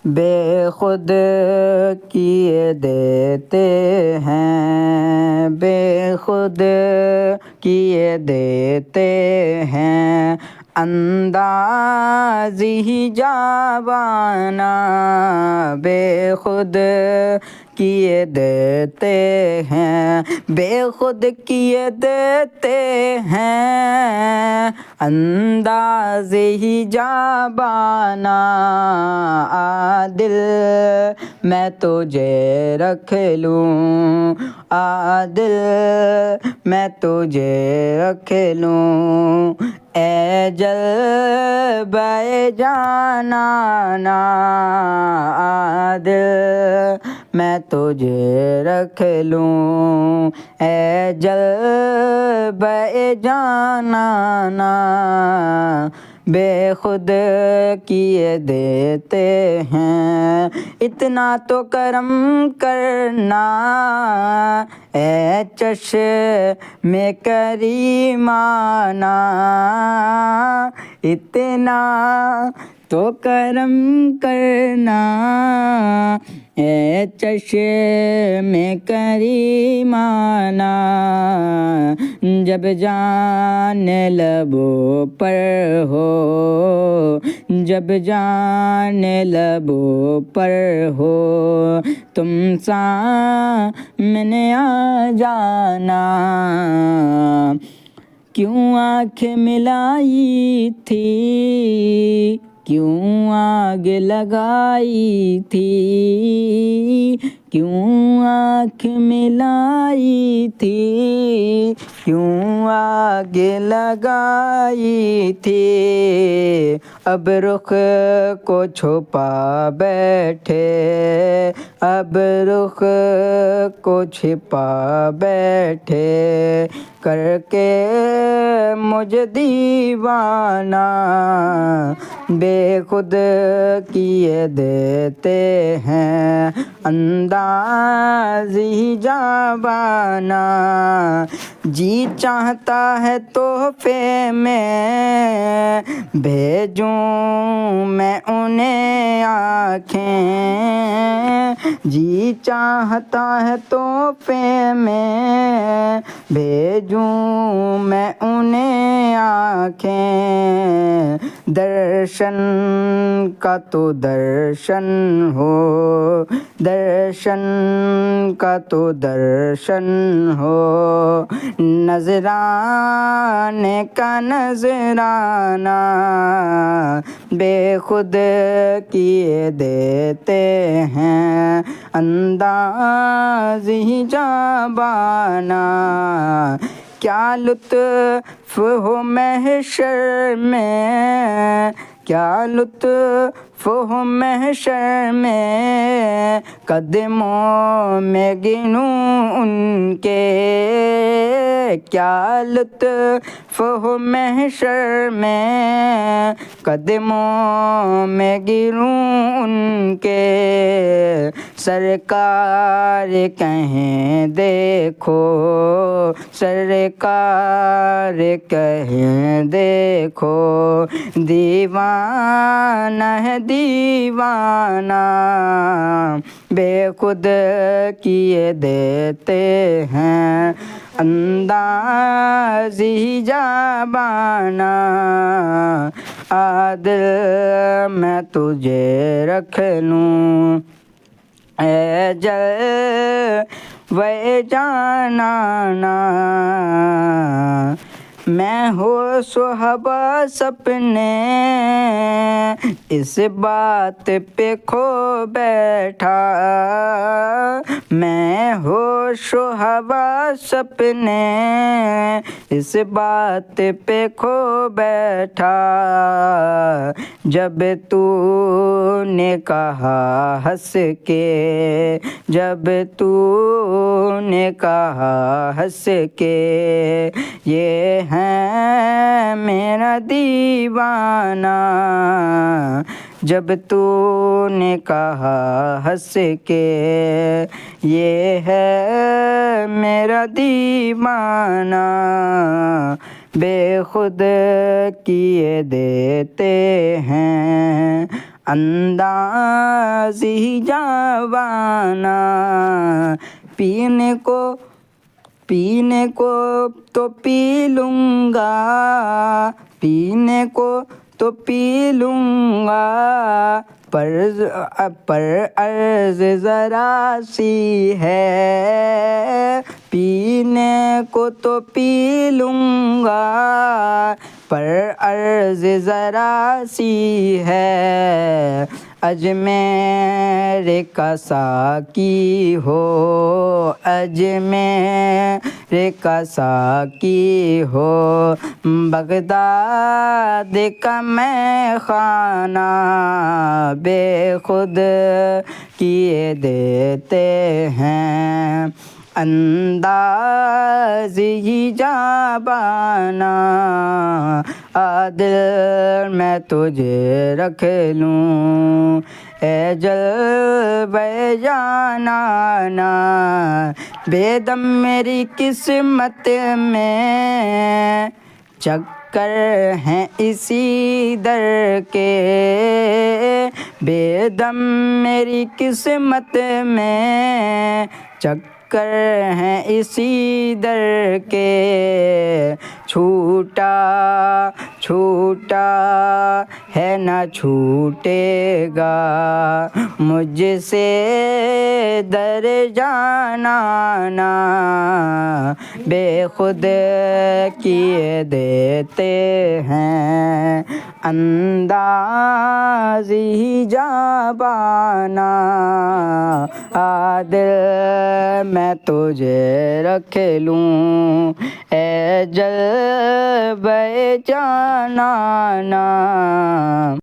بے خود کیے دیتے ہیں، بے خود کیے دیتے ہیں، انداز ہی جاوانا بے خود کیے دیتے ہیں، بے خود کیے دیتے ہیں، انداز ہی جاوانا دل میں تجھے رکھ لوں، دل میں تجھے رکھ لوں، اے جلوۂ جانانا دل میں تجھے رکھ لوں، اے جلوۂ جانانا بے خود کیے دیتے ہیں، اتنا تو کرم کرنا اے چشم کریمانہ، اتنا تو کرم کرنا اے چشم کریمانہ، جب جان لبوں پر ہو، جب جان لبوں پر ہو، تم سامنے آ جانا، کیوں آنکھ ملائی تھی، کیوں آگ لگائی تھی، کیوں آنکھ ملائی تھی، کیوں آگ لگائی تھی، اب رخ کو چھپا بیٹھے، اب رخ کو چھپا بیٹھے، کر کے مجھے دیوانہ بے خود کیے دیتے ہیں، انداز ہی جاوانا، جی چاہتا ہے تحفے میں بھیجوں میں انہیں آنکھیں، جی چاہتا ہے تحفے میں بھیجوں میں انہیں آنکھیں، درشن کا تو درشن ہو، درشن کا تو درشن ہو، نذرانے کا نذرانہ بے خود کیے دیتے ہیں، انداز ہی جاوانا، کیا لطف ہو محشر میں، کیا لطف ہو محشر میں، قدموں میں گنوں ان کے، کیا لطف ہو محشر میں، قدموں میں گروں ان کے، سرکار کہیں دیکھو، سرکار کہیں دیکھو، دیوانہ ہے دیوانہ بے خود کیے دیتے ہیں، انداز ہی جاوانا دل میں تجھے رکھ لوں، اے جلوۂ جانانا، میں ہوش و حواس اپنے اس بات پہ کھو بیٹھا، میں ہوش و حواس اپنے اس بات پہ کھو بیٹھا، جب تو نے کہا ہنس کے، جب تو نے کہا ہنس کے، یہ ہے میرا دیوانہ، جب تو نے کہا ہنس کے، یہ ہے میرا دیوانہ بے خود کیے دیتے ہیں، اندازی جوانہ، پینے کو تو پی لوں گا، پینے کو تو پی لوں گا، پر عرض ذرا سی ہے، پینے کو تو پی لوں گا، پر عرض ذرا سی ہے، اجمیر کا ساقی ہو، اجمیر کا ساقی ہو، بغداد کا مے خانہ، بے خود کیے دیتے ہیں، اندازی جوانہ، دل میں تجھے رکھ لوں، اے جلوہ جانانہ، بے دم میری قسمت میں چکر ہیں اسی در کے، بے دم میری قسمت میں چکر ہیں اسی در کے، چھوٹا ہے نہ چھوٹے گا مجھ سے در جانانہ، بے خود کیے دیتے ہیں، اندازی جوانہ، دل میں تجھے رکھ لوں، اے جلوہ جانانہ۔